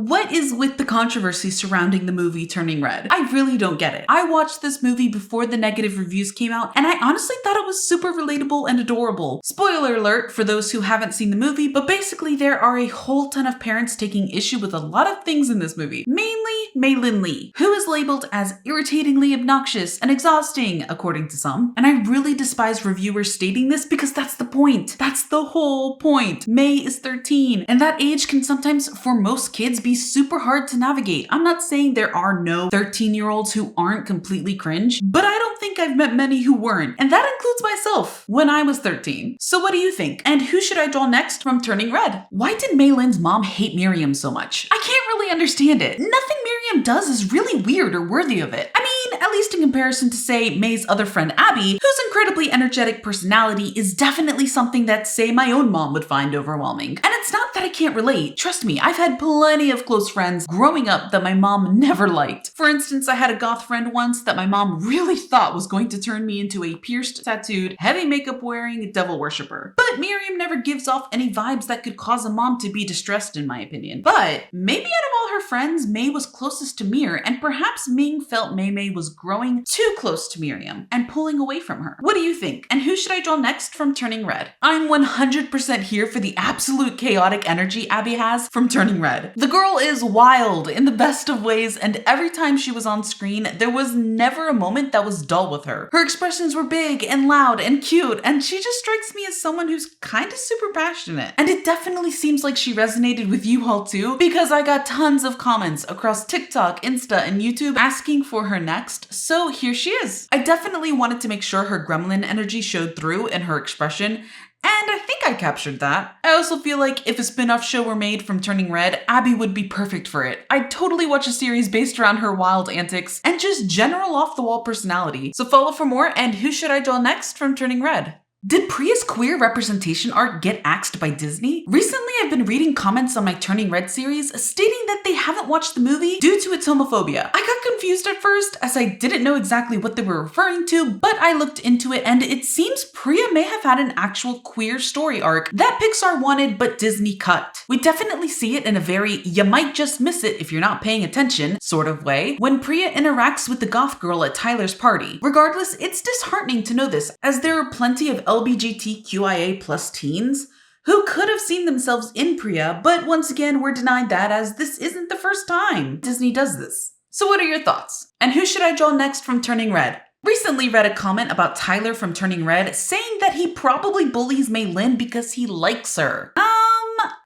What is with the controversy surrounding the movie Turning Red? I really don't get it. I watched this movie before the negative reviews came out, and I honestly thought it was super relatable and adorable. Spoiler alert for those who haven't seen the movie, but basically there are a whole ton of parents taking issue with a lot of things in this movie. Mainly Mei-Mei, who is labeled as irritatingly obnoxious and exhausting, according to some. And I really despise reviewers stating this because that's the point. That's the whole point. Mei is 13, and that age can sometimes, for most kids, be super hard to navigate. I'm not saying there are no 13-year-olds who aren't completely cringe, but I don't think I've met many who weren't, and that includes myself when I was 13. So what do you think? And who should I draw next from Turning Red? Why did Mei-Lin's mom hate Miriam so much? I can't really understand it. Nothing Miriam does is really weird or worthy of it. I mean, at least in comparison to, say, May's other friend Abby, whose incredibly energetic personality is definitely something that, say, my own mom would find overwhelming. And it's not that I can't relate. Trust me, I've had plenty of close friends growing up that my mom never liked. For instance, I had a goth friend once that my mom really thought was going to turn me into a pierced, tattooed, heavy makeup wearing devil worshiper. But Miriam never gives off any vibes that could cause a mom to be distressed, in my opinion. But maybe out of all her friends, Mei was closest to Mir, and perhaps Ming felt Mei-Mei was growing too close to Miriam and pulling away from her. What do you think? And who should I draw next from Turning Red? I'm 100% here for the absolute chaotic energy Abby has from Turning Red. The girl is wild in the best of ways, and every time she was on screen, there was never a moment that was dull with her. Her expressions were big and loud and cute, and she just strikes me as someone who's kind of super passionate. And it definitely seems like she resonated with you all too, because I got tons of comments across TikTok, Insta, and YouTube asking for her next, so here she is. I definitely wanted to make sure her gremlin energy showed through in her expression, and I think I captured that. I also feel like if a spin-off show were made from Turning Red, Abby would be perfect for it. I'd totally watch a series based around her wild antics and just general off-the-wall personality. So follow for more, and who should I draw next from Turning Red? Did Priya's queer representation arc get axed by Disney? Recently, I've been reading comments on my Turning Red series stating that they haven't watched the movie due to its homophobia. I got confused at first as I didn't know exactly what they were referring to, but I looked into it and it seems Priya may have had an actual queer story arc that Pixar wanted but Disney cut. We definitely see it in a very you might just miss it if you're not paying attention sort of way when Priya interacts with the goth girl at Tyler's party. Regardless, it's disheartening to know this, as there are plenty of LGBTQIA+ teens who could have seen themselves in Priya, but once again we're denied that as this isn't the first time Disney does this. So what are your thoughts? And who should I draw next from Turning Red? Recently read a comment about Tyler from Turning Red saying that he probably bullies Mei-Lin because he likes her.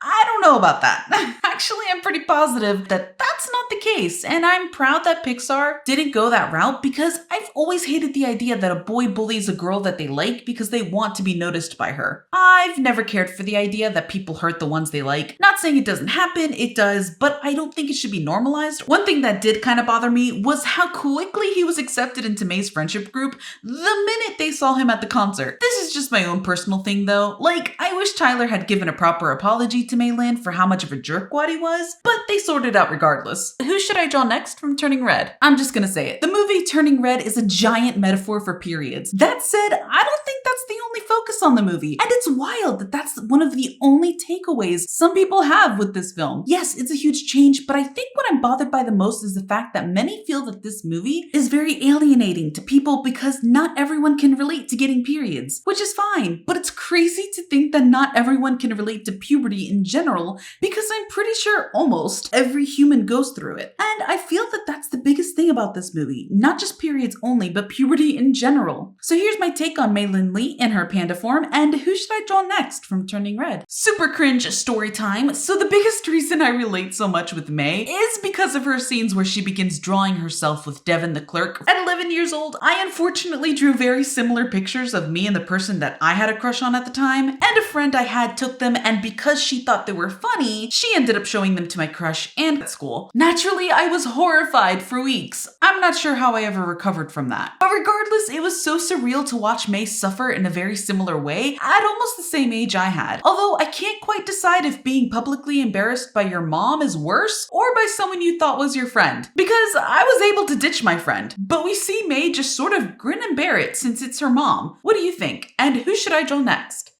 I don't know about that. Actually, I'm pretty positive that that's not the case, and I'm proud that Pixar didn't go that route because I've always hated the idea that a boy bullies a girl that they like because they want to be noticed by her. I've never cared for the idea that people hurt the ones they like. Not saying it doesn't happen, it does, but I don't think it should be normalized. One thing that did kind of bother me was how quickly he was accepted into May's friendship group the minute they saw him at the concert. This is just my own personal thing though. Like, I wish Tyler had given a proper apology to Mei-Lin for how much of a jerkwad he was, but they sorted it out regardless. Who should I draw next from Turning Red? I'm just gonna say it. The movie Turning Red is a giant metaphor for periods. That said, I don't think that's the only focus on the movie, and it's wild that that's one of the only takeaways some people have with this film. Yes, it's a huge change, but I think what I'm bothered by the most is the fact that many feel that this movie is very alienating to people because not everyone can relate to getting periods, which is fine, but it's crazy to think that not everyone can relate to puberty in general because I'm pretty sure almost every human goes through it. And I feel that that's the biggest thing about this movie, not just periods only, but puberty in general. So here's my take on Mei-Lin Lee in her panda form, and who should I draw next from Turning Red? Super cringe story time. So the biggest reason I relate so much with Mei is because of her scenes where she begins drawing herself with Devin the clerk. At 11 years old, I unfortunately drew very similar pictures of me and the person that I had a crush on at the time, and a friend I had took them, and because she thought they were funny, she ended up showing them to my crush and at school. Naturally, I was horrified for weeks. I'm not sure how I ever recovered from that. But regardless, it was so surreal to watch Mei suffer in a very similar way at almost the same age I had. Although I can't quite decide if being publicly embarrassed by your mom is worse or by someone you thought was your friend. Because I was able to ditch my friend, but we see Mei just sort of grin and bear it since it's her mom. What do you think? And who should I draw next?